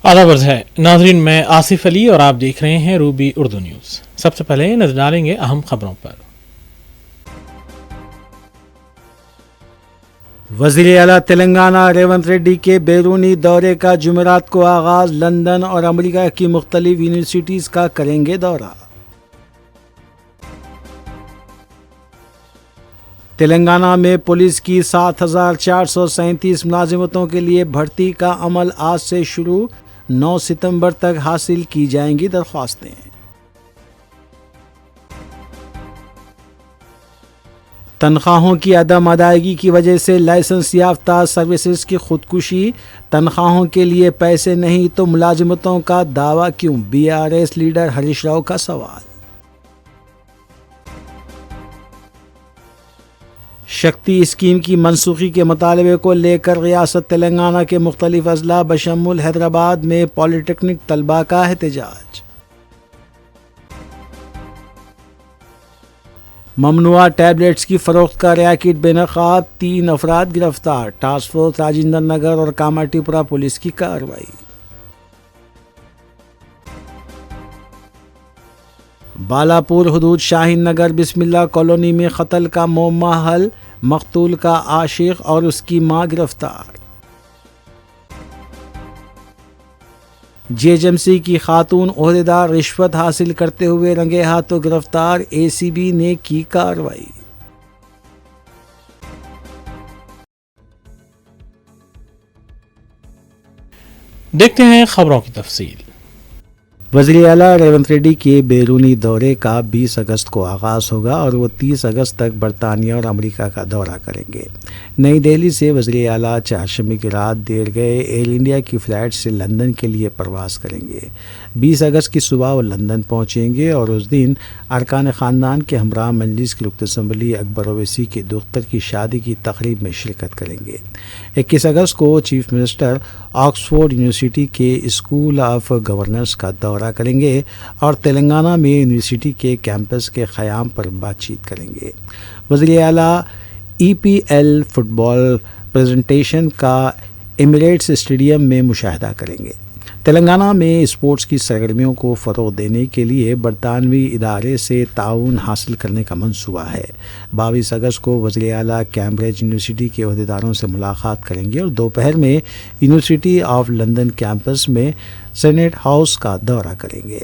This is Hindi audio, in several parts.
आदाब है नाजरीन, मैं आसिफ अली और आप देख रहे हैं रूबी उर्दू न्यूज़। सबसे पहले नजर डालेंगे अहम खबरों पर। वज़ीर आला तेलंगाना रेवंत रेड्डी के बैरूनी दौरे का जुमेरात को आगाज। लंदन और अमेरिका की मुख्तलिफ यूनिवर्सिटीज़ का करेंगे दौरा। तेलंगाना में पुलिस की 7,437 मुलाजिमतों के लिए भर्ती का अमल आज से शुरू। 9 सितंबर तक हासिल की जाएंगी दरख्वास्तें। तनख्वाहों की अदम अदायगी की वजह से लाइसेंस याफ्ता सर्विसेज की खुदकुशी। तनख्वाहों के लिए पैसे नहीं तो मुलाजिमतों का दावा क्यों? बीआरएस लीडर हरीश राव का सवाल। शक्ति स्कीम की मनसूखी के मुतालबे को लेकर रियासत तेलंगाना के मुख्तलिफ अजला बशमुल हैदराबाद में पॉलिटेक्निक तलबा का एहतजाज। ममनुआ टैबलेट्स की फरोख्त का रैकेट बेनकाब, 3 अफराद गिरफ्तार। टास्क फोर्स राजेंद्र नगर और कामाटीपुरा पुलिस की कार्रवाई। बालापुर हुदूद शाहीन नगर बिस्मिल्ला कॉलोनी में कत्ल का मुअम्मा हल। मकतूल का आशिक और उसकी मां गिरफ्तार। जेएचएमसी की खातून ओहदेदार रिश्वत हासिल करते हुए रंगे हाथों गिरफ्तार। एसीबी ने की कार्रवाई। देखते हैं खबरों की तफसील। वज़ीर आला रेवंत रेड्डी के बैरूनी दौरे का 20 अगस्त को आगाज़ होगा और वो 30 अगस्त तक बरतानिया और अमेरिका का दौरा करेंगे। नई दिल्ली से वज़ीर आला चारशंबे की रात देर गए एयर इंडिया की फ़्लाइट से लंदन के लिए परवाज़ करेंगे। 20 अगस्त की सुबह वो लंदन पहुंचेंगे और उस दिन अरकान ख़ानदान के हमरा मजलिस की रुकन असम्बली अकबर ओवैसी के दुख्तर की शादी की तकरीब में शिरकत करेंगे। 21 अगस्त को चीफ मिनिस्टर ऑक्सफोर्ड यूनिवर्सिटी के स्कूल ऑफ गवर्नेंस का दौरा करेंगे और तेलंगाना में यूनिवर्सिटी के कैंपस के क़याम पर बातचीत करेंगे। वज़ीर आला EPL फुटबॉल प्रेजेंटेशन का एमिरेट्स स्टेडियम में मुशाहिदा करेंगे। तेलंगाना में स्पोर्ट्स की सरगर्मियों को फ़रोग़ देने के लिए बरतानवी इदारे से ताउन हासिल करने का मंसूबा है। 22 अगस्त को वज़ीर आला कैम्ब्रिज यूनिवर्सिटी के अहदेदारों से मुलाकात करेंगे और दोपहर में यूनिवर्सिटी ऑफ लंदन कैंपस में सेनेट हाउस का दौरा करेंगे।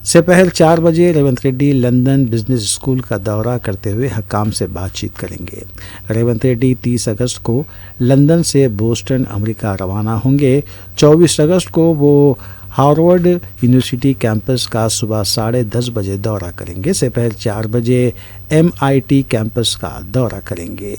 दोपहर 4 बजे Revanth Reddy London business school का दौरा करते हुए हकाम से बातचीत करेंगे। रेवंत रेड्डी 30 अगस्त को लंदन से बोस्टन अमेरिका रवाना होंगे। 24 अगस्त को वो हार्वर्ड यूनिवर्सिटी कैंपस का सुबह 10:30 बजे दौरा करेंगे। दोपहर 4 बजे MIT कैंपस का दौरा करेंगे।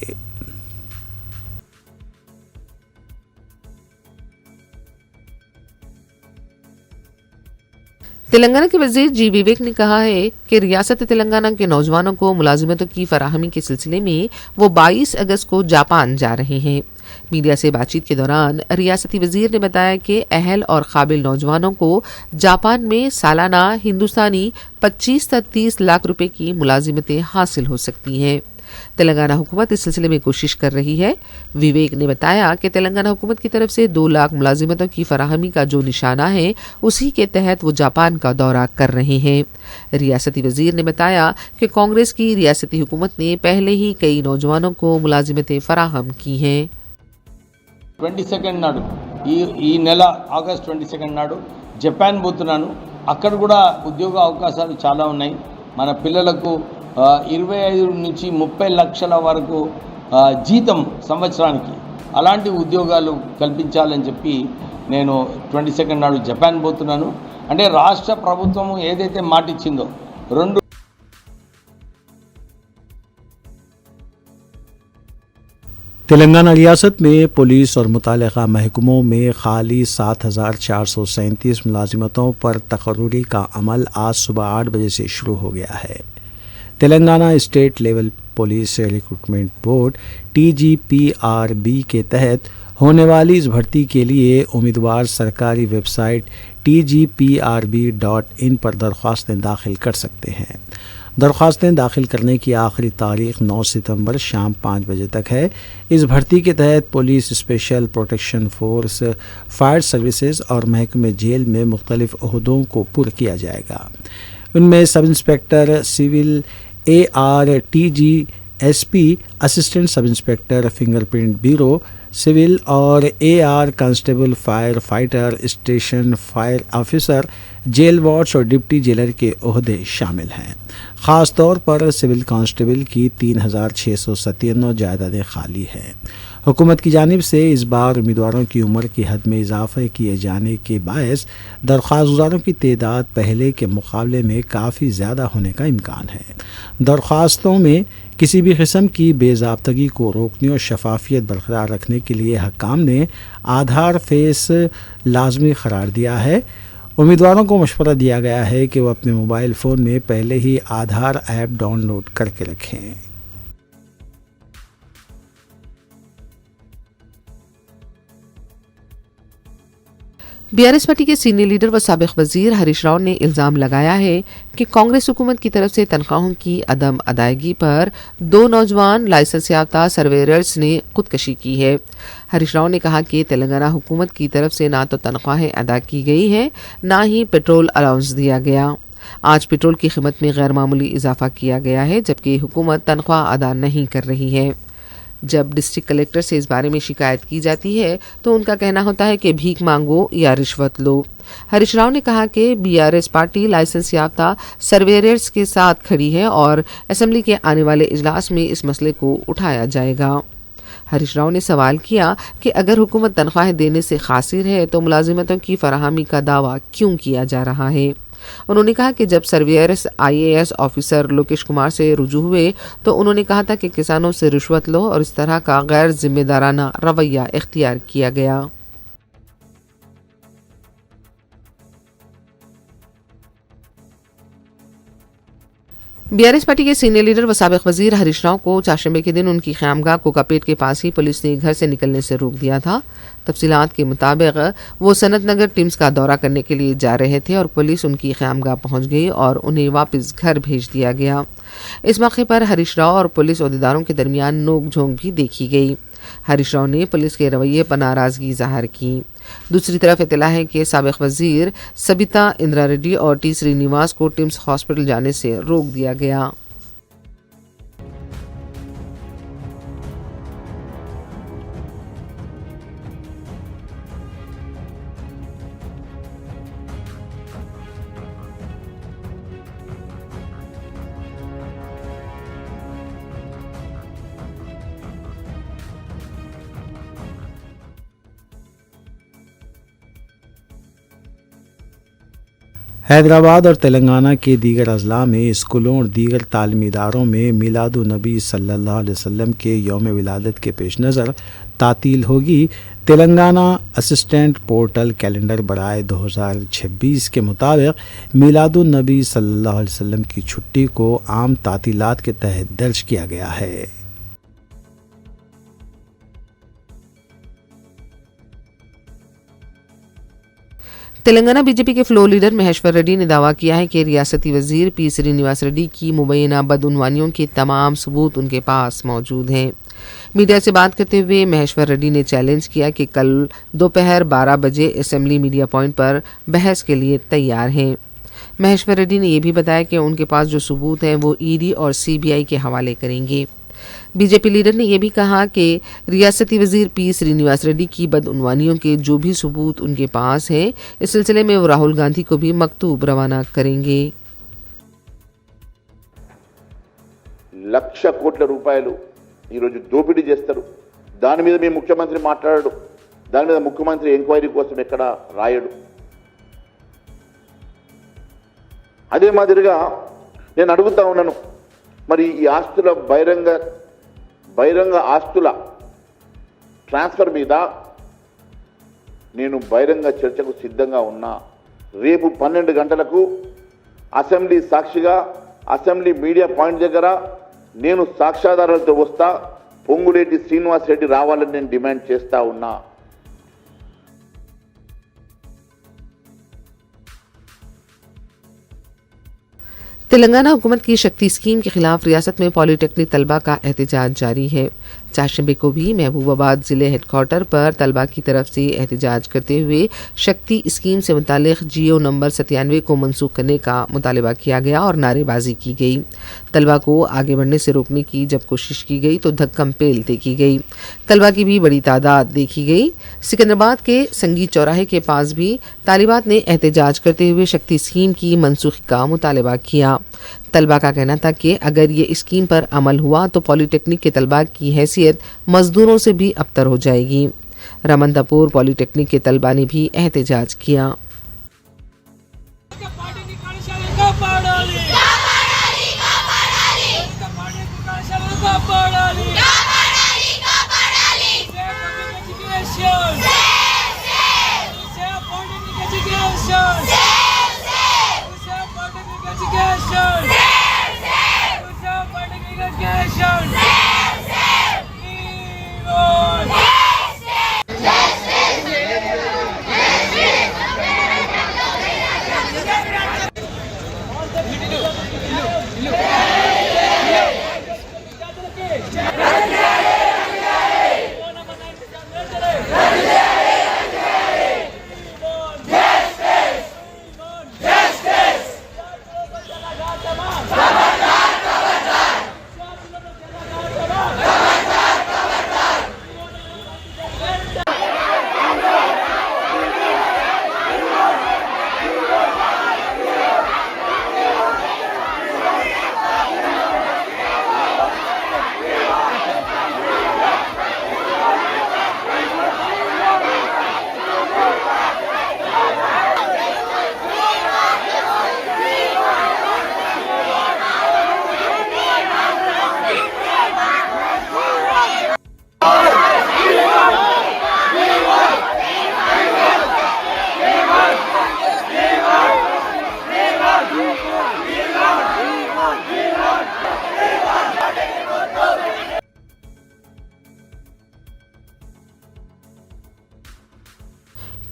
तेलंगाना के वजीर जी विवेक ने कहा है कि रियासत तेलंगाना के नौजवानों को मुलाजिमतों की फराहमी के सिलसिले में वो 22 अगस्त को जापान जा रहे हैं। मीडिया से बातचीत के दौरान रियासती वजीर ने बताया कि अहल और काबिल नौजवानों को जापान में सालाना हिंदुस्तानी 25 से 30 लाख रुपए की मुलाजिमतें हासिल हो सकती हैं। तेलंगाना हुकूमत इस सिलसिले में कोशिश कर रही है। विवेक ने बताया कि तेलंगाना हुकूमत की तरफ से 2 लाख मुलाजिमतों की फराहमी का जो निशाना है उसी के तहत वो जापान का दौरा कर रहे हैं। रियासती वजीर ने बताया कि कांग्रेस की रियासती हुकूमत ने पहले ही कई नौजवानों को मुलाजिमतें फराहम की हैं। 22 నాడు ఈ నెల ఆగస్ట్ 22 నాడు జపాన్ పోతున్నాను. అక్కడ కూడా ఉద్యోగ అవకాశాలు చాలా ఉన్నాయి. మన పిల్లలకు 25 నుంచి 30 లక్షల వరకు జీతం సంవత్సరానికి అలాంటి ఉద్యోగాలు కల్పించాలని చెప్పి నేను 22 నాడు జపాన్ పోతున్నాను. అంటే రాష్ట్ర ప్రభుత్వం ఏదైతే మాట ఇచ్చిందో 2 तेलंगाना रियासत में पुलिस और मुतालिका महकमों में खाली 7,437 मुलाजिमतों पर तकर्रुरी का अमल आज सुबह 8 बजे से शुरू हो गया है। Telangana state level police recruitment board TGPRB के तहत होने वाली इस भर्ती के लिए उम्मीदवार सरकारी वेबसाइट tgprb.in पर दरख्वास्तें दाखिल कर सकते हैं। दरख्वास्तें दाखिल करने की आखिरी तारीख 9 सितंबर शाम 5 बजे तक है। इस भर्ती के तहत police, special protection force, fire services और महकमे जेल में मुख्तलिफ ओहदों को पुर किया जाएगा। उनमें sub inspector civil, ARTG, SP, assistant sub inspector fingerprint bureau civil और AR constable, fire fighter, station fire officer, jail watch और डिप्टी जेलर के ओहदे शामिल हैं। ख़ास तौर पर सिविल कांस्टेबल की 3697 जायदादें खाली हैं। हुकूमत की जानिब से इस बार उम्मीदवारों की उम्र की हद में इजाफे किए जाने के बायस दरख्वास्त गुजारों की तादाद पहले के मुकाबले में काफ़ी ज़्यादा होने का इम्कान है। दरख्वास्तों में किसी भी किस्म की बेज़ाब्तगी को रोकने और शफाफियत बरकरार रखने के लिए हकाम ने आधार फेस लाजमी करार दिया है। उम्मीदवारों को मशवरा दिया गया है कि वह अपने मोबाइल फ़ोन में पहले ही आधार ऐप डाउनलोड करके रखें। बीआरएस पार्टी के सीनियर लीडर व साबिक वजीर हरीश राव ने इल्ज़ाम लगाया है कि कांग्रेस हुकूमत की तरफ से तनख्वाहों की अदम अदायगी पर 2 नौजवान लाइसेंस याफ्ता सर्वेयर्स ने खुदकशी की है। हरीश राव ने कहा कि तेलंगाना हुकूमत की तरफ से ना तो तनख्वाहें अदा की गई हैं, ना ही पेट्रोल अलाउंस दिया गया। आज पेट्रोल की कीमत में गैर मामूली इजाफा किया गया है, जबकि हुकूमत तनख्वाह अदा नहीं कर रही है। जब डिस्ट्रिक्ट कलेक्टर से इस बारे में शिकायत की जाती है तो उनका कहना होता है कि भीख मांगो या रिश्वत लो। हरीश राव ने कहा कि बीआरएस पार्टी लाइसेंस याफ्ता सर्वेयर्स के साथ खड़ी है और असेंबली के आने वाले इजलास में इस मसले को उठाया जाएगा। हरीश राव ने सवाल किया कि अगर हुकूमत तनख्वाहें देने से कासिर है तो मुलाजिमतों की फराहमी का दावा क्यों किया जा रहा है। उन्होंने कहा कि जब surveyor's IAS officer Lokesh Kumar से रुजू हुए तो उन्होंने कहा था कि किसानों से रिश्वत लो और इस तरह का गैर जिम्मेदाराना रवैया इख्तियार किया गया। बीआरएस पार्टी के सीनियर लीडर व साबिक वजीर हरीश राव को चारशंबे के दिन उनकी ख़यामगाह कोकापेट के पास ही पुलिस ने घर से निकलने से रोक दिया था। तफसीलात के मुताबिक वो सनत नगर टिम्स का दौरा करने के लिए जा रहे थे और पुलिस उनकी ख़यामगाह पहुंच गई और उन्हें वापस घर भेज दिया गया। इस मौके पर हरीश राव और पुलिस अहदेदारों के दरमियान नोक झोंक भी देखी गई। हरीश राव ने पुलिस के रवैये पर नाराज़गी ज़ाहिर की। दूसरी तरफ इतला है कि साबिक वजीर सबिता इंदिरा रेड्डी और T श्रीनिवास को टिम्स हॉस्पिटल जाने से रोक दिया गया। हैदराबाद और तेलंगाना के दीगर अजला में स्कूलों और दीगर तालीमी इदारों में मिलादुन्नबी सल्लल्लाहु अलैहि वसल्लम के यौम विलादत के पेश नज़र तातील होगी। तेलंगाना असिस्टेंट पोर्टल कैलेंडर बराए 2026 के मुताबिक मिलादुन्नबी सल्लल्लाहु अलैहि वसल्लम की छुट्टी को आम तातीलात के तहत दर्ज किया गया है। तेलंगाना बीजेपी के फ्लोर लीडर महेश्वर रेड्डी ने दावा किया है कि रियासती वजीर P श्रीनिवास रेड्डी की मुबैना बदउनवानियों के तमाम सबूत उनके पास मौजूद हैं। मीडिया से बात करते हुए महेश्वर रेड्डी ने चैलेंज किया कि कल दोपहर 12 बजे असेंबली मीडिया पॉइंट पर बहस के लिए तैयार हैं। महेश्वर रेड्डी ने यह भी बताया कि उनके पास जो सबूत हैं वो ED और CBI के हवाले करेंगे। बीजेपी लीडर ने यह भी कहा कि रियासती वजीर P श्रीनिवास रेड्डी की बदउनवानियों के जो भी सबूत उनके पास हैं, इस सिलसिले में वो राहुल गांधी को भी मकतूब रवाना करेंगे। లక్ష కోట్ల రూపాయలు ఈరోజు దోపిడీ చేస్తారు. దాని మీద మీ ముఖ్యమంత్రి మాట్లాడాడు. దాని మీద ముఖ్యమంత్రి ఎంక్వైరీ కోసం ఎక్కడ రాయడు. అదే మాదిరిగా నేను అడుగుతా ఉన్నాను, మరి ఈ ఆస్తుల బహిరంగ ఆస్తుల ట్రాన్స్ఫర్ మీద నేను బహిరంగ చర్చకు సిద్ధంగా ఉన్నా. రేపు 12 గంటలకు అసెంబ్లీ సాక్షిగా అసెంబ్లీ మీడియా పాయింట్ దగ్గర నేను సాక్ష్యాధారాలతో వస్తా. పొంగులేటి శ్రీనివాస్ రెడ్డి రావాలని నేను డిమాండ్ చేస్తా ఉన్నా. तेलंगाना हुकूमत की शक्ति स्कीम के खिलाफ रियासत में पॉलिटेक्निक तलबा का एहतजाज जारी है। चारशंबे को भी महबूबाबाद जिले हेडक्वार्टर पर तलबा की तरफ से एहतजाज करते हुए शक्ति स्कीम से मुतालिक GO नंबर 97 को मनसूख करने का मुतालबा किया गया और नारेबाजी की गई। तलबा को आगे बढ़ने से रोकने की जब कोशिश की गई तो धक्कम पेल देखी गई। तलबा की भी बड़ी तादाद देखी गई। सिकंदराबाद के संगीत चौराहे के पास भी तालिबात ने एहतजाज करते हुए शक्ति स्कीम की मनसूखी का मुतालबा किया। तलबा का कहना था कि अगर ये स्कीम पर अमल हुआ तो पॉलिटेक्निक के तलबा की हैसियत मजदूरों से भी अबतर हो जाएगी। रमनतापुर पॉलिटेक्निक के तलबा ने भी एहतजाज किया।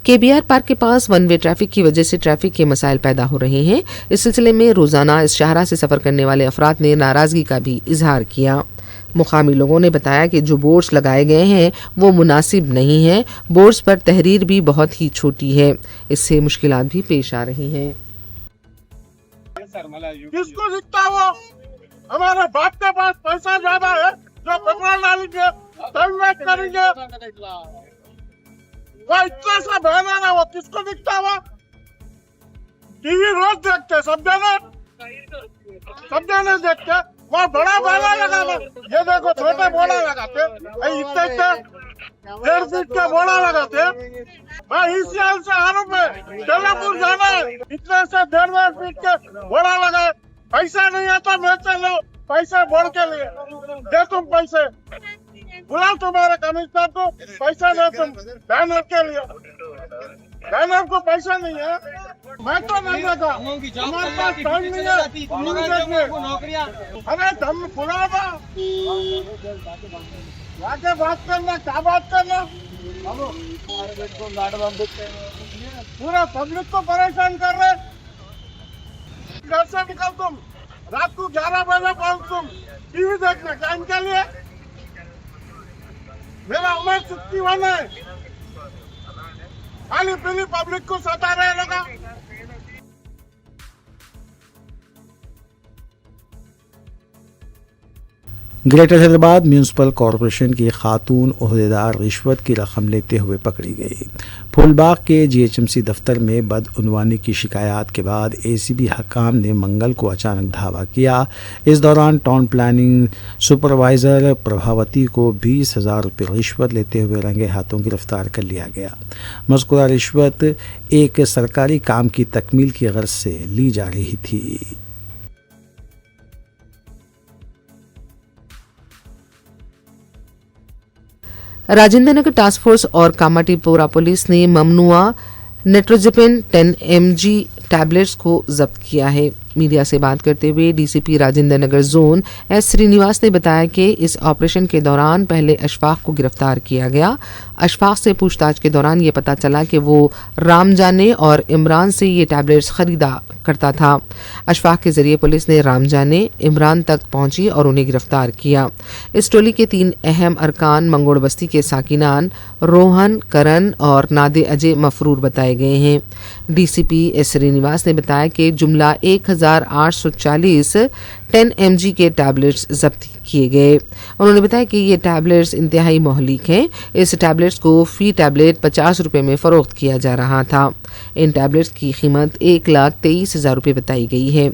KBR पार्क के पास वन वे ट्रैफिक की वजह से ट्रैफिक के मसाइल पैदा हो रहे हैं। इस सिलसिले में रोजाना इस शाहरा से सफर करने वाले अफराद ने नाराजगी का भी इजहार किया। मुकामी लोगों ने बताया कि जो बोर्ड्स लगाए गए हैं वो मुनासिब नहीं है। बोर्ड्स पर तहरीर भी बहुत ही छोटी है। इससे मुश्किलात भी पेश आ रही हैं। किसको दिखता वो? हमारे बाप के पास पैसा ज्यादा है जो पेट्रोल डालेंगे, हेलमेट करेंगे। वो इतना सा बहना ना, वो किसको दिखता वो? टीवी रोज देखते, सब जाने देखते। वो बड़ा बोला लगा, ये देखो छोटे बोला लगाते, इतने 1.5 फीट के बोला लगाते। भाई इस साल से आरूप में तेलापुर जाना है, इतने से 1.5 फीट के बोला लगाए। पैसा नहीं आता, मैं चलो पैसे बोल के लिए दे, तुम पैसे बुलाओ तुम्हारे कमिश्नर को, पैसा दे तुम बैनर के लिए। बैनर को पैसा नहीं है, मैं तो नहीं देता, हमारे पास टाइम नहीं है। अरे दम खुला था, जाके बात करना, क्या बात करना? पूरा पब्लिक को परेशान कर रहे। घर से निकल तुम, रात को 11 बजे पहुंच तुम टीवी देखने टाइम के लिए। मेरा उम्र 61 है, खाली पीली पब्लिक को सता रहे लगा। ग्रेटर हैदराबाद म्यूनसिपल कॉरपोरेशन की खातून ओहदेदार रिश्वत की रकम लेते हुए पकड़ी गई। फूलबाग के GHMC दफ्तर में बदउनवानी की शिकायत के बाद ACB हकाम ने मंगल को अचानक धावा किया। इस दौरान टाउन प्लानिंग सुपरवाइज़र प्रभावती को 20,000 रुपये रिश्वत लेते हुए रंगे हाथों गिरफ्तार कर लिया गया। मज़कूरा रिश्वत एक सरकारी काम की तकमील की गर्ज से ली जा रही थी। राजेंद्र नगर टास्क फोर्स और कामाटीपोरा पुलिस ने ममनुआ नेट्रोजेपिन 10 mg टैबलेट्स को जब्त किया है। मीडिया से बात करते हुए DCP Rajendra Nagar zone S Srinivas ने बताया कि इस ऑपरेशन के दौरान पहले अशफाक को गिरफ्तार किया गया। अशफाक से पूछताछ के दौरान ये पता चला कि वो राम जाने और इमरान से ये टैबलेट्स खरीदा करता था। अशफाक के जरिए पुलिस ने राम जाने इमरान तक पहुंची और उन्हें गिरफ्तार किया। इस टोली के 3 अहम अरकान मंगोड़ बस्ती के साकिनान रोहन, करण और नादे अजय मफरूर बताए गए हैं। डीसीपी एस श्रीनिवास ने बताया कि जुमला 1840 10 mg के टैबलेट्स जब्त किए गए। उन्होंने बताया कि ये टैबलेट्स इंतहाई महलिक हैं। इस टैबलेट्स को फी टैबलेट 50 रुपये में फरोख्त किया जा रहा था। इन टैबलेट्स की कीमत 1,23,000 रुपये बताई गई है।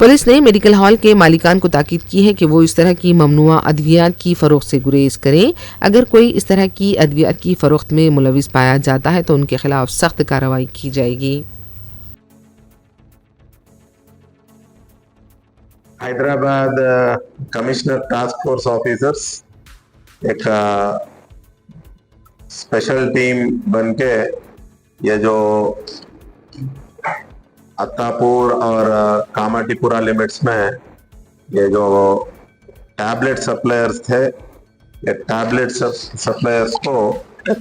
पुलिस ने मेडिकल हॉल के मालिकान को ताकीद की है कि वो इस तरह की ममनुआ अद्वियात की फरोख्त से गुरेज करें। अगर कोई इस तरह की अद्वियात की फरोख्त में मुलविस पाया जाता है तो उनके खिलाफ सख्त कार्रवाई की जाएगी। Hyderabad commissioner task force officers एक स्पेशल टीम बनके ये जो अत्तापुर और कामाटीपुरा लिमिट्स में ये जो टैबलेट सप्लायर्स थे, ये टैबलेट सप्लायर्स को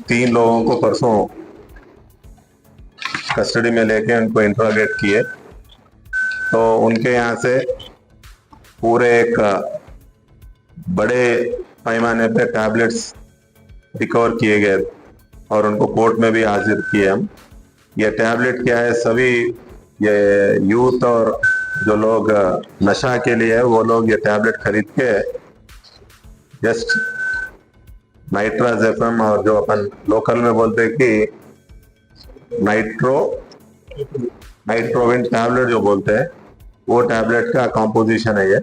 3 लोगों को परसों कस्टडी में लेके उनको इंट्रोगेट किए। तो उनके यहाँ से पूरे एक बड़े पैमाने पे टैबलेट्स रिकवर किए गए और उनको कोर्ट में भी हाजिर किए हम। ये टैबलेट क्या है, सभी ये यूथ और जो लोग नशा के लिए है वो लोग ये टैबलेट खरीद के जस्ट नाइट्राजेपम और जो अपन लोकल में बोलते हैं कि नाइट्रोविन टैबलेट जो बोलते हैं वो टैबलेट का कॉम्पोजिशन है ये।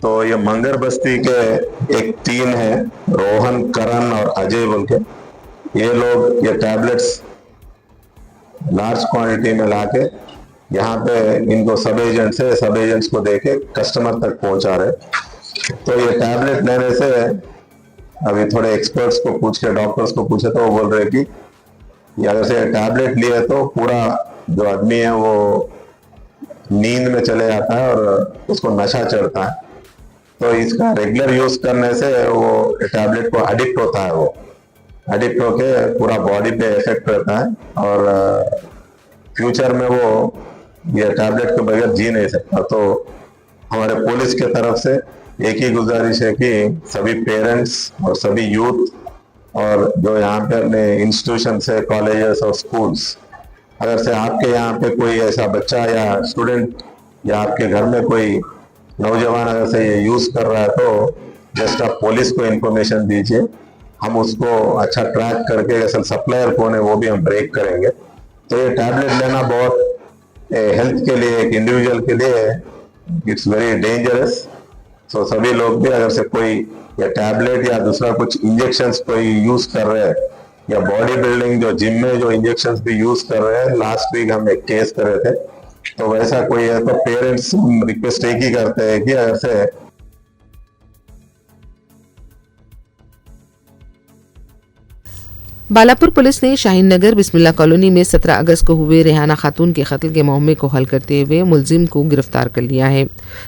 तो ये मंगर बस्ती के एक 3 है, रोहन, करण और अजय बोल के, ये लोग ये टैबलेट्स लार्ज क्वांटिटी में लाके यहाँ पे इनको सब एजेंट्स को देके कस्टमर तक पहुंचा रहे। तो ये टैबलेट लेने से अभी थोड़े एक्सपर्ट्स को पूछ के, डॉक्टर्स को पूछे तो वो बोल रहे कि ये अगर से टैबलेट लिए तो पूरा जो आदमी है वो नींद में चले जाता है और उसको नशा चढ़ता है। तो इसका रेगुलर यूज करने से वो टैबलेट को एडिक्ट होता है, वो एडिक्ट होके पूरा बॉडी पे इफेक्ट रहता है और फ्यूचर में वो ये टैबलेट के बगैर जी नहीं सकता। तो हमारे पुलिस के तरफ से एक ही गुजारिश है कि सभी पेरेंट्स और सभी यूथ और जो यहाँ पे अपने इंस्टीट्यूशन से, कॉलेजेस और स्कूल्स, अगर से आपके यहाँ पे कोई ऐसा बच्चा या स्टूडेंट या आपके घर में कोई नौजवान अगर से ये यूज कर रहा है तो जस्ट आप पुलिस को इन्फॉर्मेशन दीजिए। हम उसको अच्छा ट्रैक करके असल सप्लायर कौन है वो भी हम ब्रेक करेंगे। तो ये टैबलेट लेना बहुत हेल्थ के लिए, एक इंडिविजुअल के लिए इट्स वेरी डेंजरस। सो सभी लोग भी अगर से कोई या टैबलेट या दूसरा कुछ इंजेक्शंस कोई यूज कर रहे हैं या बॉडी बिल्डिंग जो जिम में जो इंजेक्शंस भी यूज कर रहे हैं, लास्ट वीक हम एक केस कर रहे थे, तो वैसा कोई है तो पेरेंट्स रिक्वेस्ट एक ही करते हैं कि अगर से बालापुर पुलिस ने शाहीन नगर बिस्मिल्ला कॉलोनी में 17 अगस्त को हुए रेहाना खातून के कत्ल के मामले को हल करते हुए मुलजिम को गिरफ्तार कर लिया है।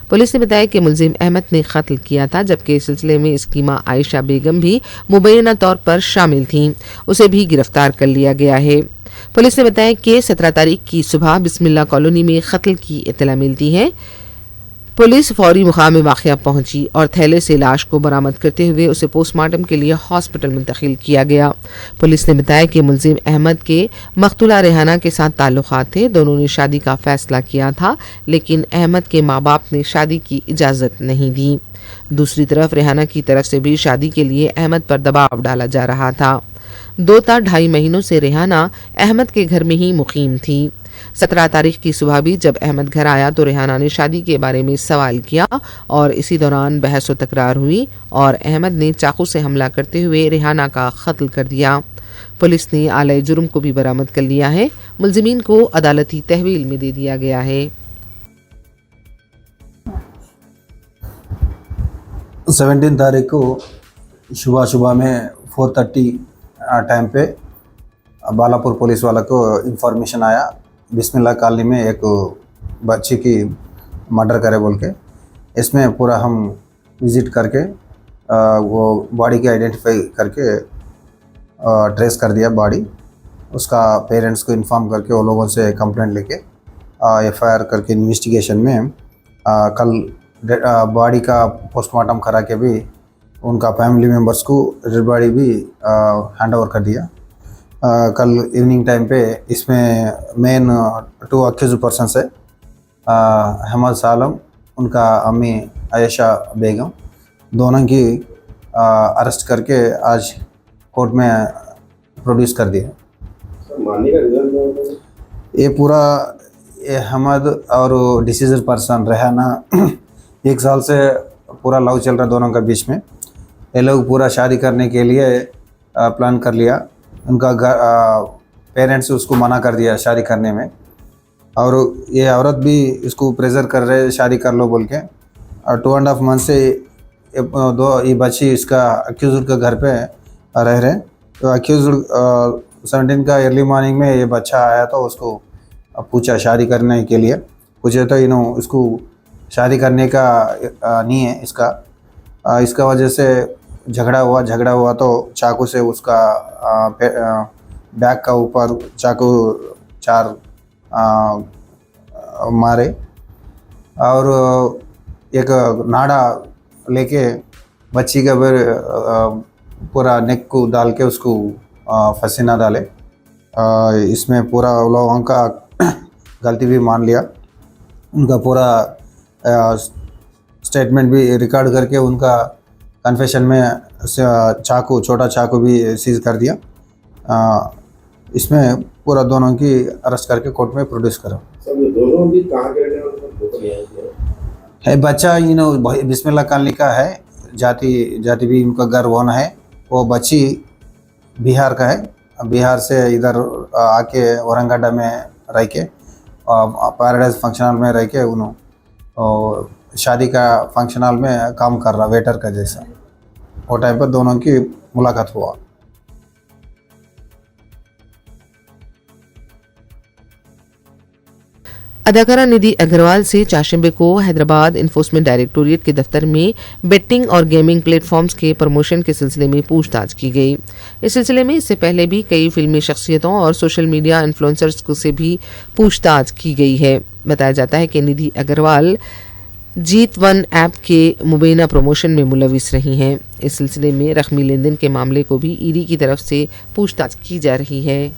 पुलिस ने बताया कि मुलजिम अहमद ने कत्ल किया था, जबकि इस सिलसिले में इसकी मां आयशा बेगम भी मुबैना तौर पर शामिल थीं। उसे भी गिरफ्तार कर लिया गया है। पुलिस ने बताया कि 17 तारीख की सुबह बिस्मिल्ला कॉलोनी में कत्ल की इत्तला मिलती है। पुलिस फौरी मुकाम वाक़या पहुंची और थैले से लाश को बरामद करते हुए उसे पोस्टमार्टम के लिए हॉस्पिटल मुंतकिल किया गया। पुलिस ने बताया कि मुलजिम अहमद के मकतूला रेहाना के साथ ताल्लुकात थे। दोनों ने शादी का फैसला किया था, लेकिन अहमद के माँ बाप ने शादी की इजाज़त नहीं दी। दूसरी तरफ रेहाना की तरफ से भी शादी के लिए अहमद पर दबाव डाला जा रहा था। 2 ता 2.5 महीनों से रेहाना अहमद के घर में ही मुकीम थी। 17 तारीख की सुबह भी जब अहमद घर आया तो रेहाना ने शादी के बारे में सवाल किया और इसी दौरान बहस व तकरार हुई और अहमद ने चाकू से हमला करते हुए रेहाना का कत्ल कर दिया। पुलिस ने आले जुर्म को भी बरामद कर लिया है। मुलजिमीन को अदालती तहवील में दे दिया गया है। 17 तारीख को सुबह में 4:30 टाइम पे बालापुर पुलिस वाला को इंफॉर्मेशन आया, बिस्मिल्ला कॉलोनी में एक बच्ची की मर्डर करे बोल के। इसमें पूरा हम विज़िट करके वो बॉडी की आइडेंटिफाई करके ट्रेस कर दिया बॉडी। उसका पेरेंट्स को इन्फॉर्म करके वो लोगों से कंप्लेंट लेके एफआईआर करके इन्वेस्टिगेशन में कल बॉडी का पोस्टमार्टम करा के भी उनका फैमिली मेम्बर्स को डेड बॉडी भी हैंड ओवर कर दिया। कल इवनिंग टाइम पे इसमें मेन 2 अक्यूज्ड पर्सन है अहमद सालम, उनका अम्मी आयशा बेगम, दोनों की अरेस्ट करके आज कोर्ट में प्रोड्यूस कर दिया। ये पूरा अहमद और डिसीजर पर्सन रेहाना 1 साल से पूरा लव चल रहा दोनों का बीच में। ये लोग पूरा शादी करने के लिए प्लान कर लिया। उनका पेरेंट्स उसको मना कर दिया शादी करने में, और ये औरत भी इसको प्रेशर कर रहे शादी कर लो बोल के। और 2.5 मंथ से ये बच्ची इसका अक्यूज्ड के घर पे रह रहे। तो अक्यूज्ड 17 का अर्ली मॉर्निंग में ये बच्चा आया तो उसको पूछा शादी करने के लिए, पूछे तो इसको शादी करने का नहीं है इसका वजह से झगड़ा हुआ तो चाकू से उसका बैक का ऊपर चाकू 4 मारे, और एक नाड़ा लेके बच्ची का पूरा नेक को डाल के उसको फसीना डाले। इसमें पूरा लोगों का गलती भी मान लिया। उनका पूरा स्टेटमेंट भी रिकॉर्ड करके उनका कन्फेशन में छोटा चाकू भी सीज कर दिया। इसमें पूरा दोनों की अरेस्ट करके कोर्ट में प्रोड्यूस करा। दोनों भी कहाँ के रहने है? बच्चा बिस्मिल्लाह कॉलोनी का है, जाति भी उनका घर होना है। वो बच्ची बिहार का है, बिहार से इधर आके औरंगाबाद में रह के पैराडाइज फंक्शन हॉल में रह के उन्होंने शादी का फंक्शन हॉल में काम कर रहा वेटर का जैसा। वो टाइम पर दोनों की मुलाकात हुआ। अदाकारा निधि अग्रवाल से चाशिम्बे को हैदराबाद इन्फोर्समेंट डायरेक्टोरेट के दफ्तर में बेटिंग और गेमिंग प्लेटफॉर्म्स के प्रमोशन के सिलसिले में पूछताछ की गई। इस सिलसिले में इससे पहले भी कई फिल्मी शख्सियतों और सोशल मीडिया इन्फ्लुएंसर्स को से भी पूछताछ की गई है। बताया जाता है कि निधि अग्रवाल जीत वन ऐप के मुबैना प्रमोशन में मुलविस रही हैं। इस सिलसिले में रकमी लेन देन के मामले को भी ईडी की तरफ से पूछताछ की जा रही है।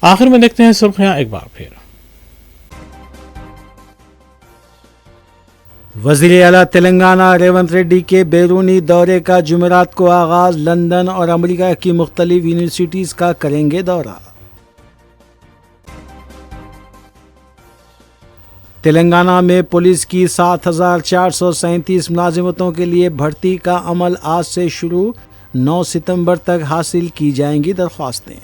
आखिर में देखते हैं सुर्खियां एक बार फिर। वज़ीर आला तेलंगाना रेवंत रेड्डी के बैरूनी दौरे का जुमेरात को आगाज। लंदन और अमेरिका की मुख्तलिफ यूनिवर्सिटीज़ का करेंगे दौरा। तेलंगाना में पुलिस की 7,437 मुलाजिमतों के लिए भर्ती का अमल आज से शुरू। 9 सितंबर तक हासिल की जाएंगी दरख्वास्तें।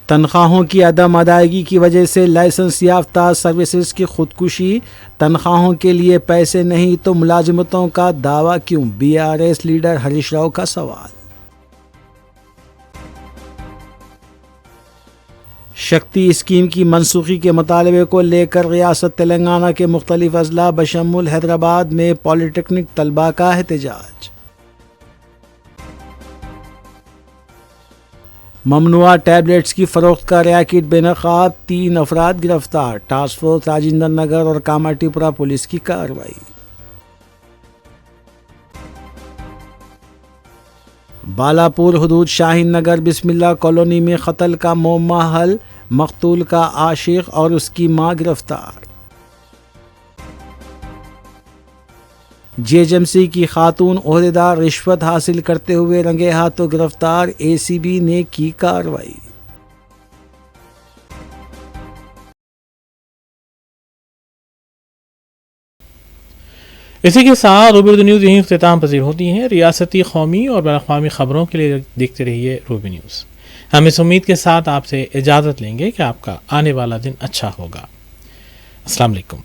तनख्वाहों की अदम अदायगी की वजह से लाइसेंस याफ्ता सर्विसेज की खुदकुशी। तनख्वाहों के लिए पैसे नहीं तो मुलाजिमतों का दावा क्यों? बीआरएस लीडर हरीश राव का सवाल। शक्ति स्कीम की मनसूखी के मुतालबे को लेकर रियासत तेलंगाना के मुख्तलिफ अजला बशमुल हैदराबाद में पॉलिटेक्निक तलबा का एहतजाज। ममनुआ टैबलेट्स की फरोख्त का रैकेट बेनकाब, 3 अफराद गिरफ्तार। टास्क फोर्स राजेंद्र नगर और कामाटीपुरा पुलिस की कार्रवाई। बालापुर हुदूद शाहीन नगर बिस्मिल्ला कॉलोनी में कत्ल का मुअम्मा हल, मकतूल का आशिक और उसकी मां गिरफ्तार। जेएचएमसी की खातून ओहदेदार रिश्वत हासिल करते हुए रंगे हाथों गिरफ्तार, एसीबी ने की कार्रवाई। इसी के साथ रूबी उर्दू न्यूज़ यहीं इख्तिताम पजीर होती हैं। रियासती, कौमी और बैनुल-अक़वामी खबरों के लिए देखते रहिए रूबी न्यूज़। हम इस उम्मीद के साथ आपसे इजाज़त लेंगे कि आपका आने वाला दिन अच्छा होगा। अस्सलाम वालेकुम।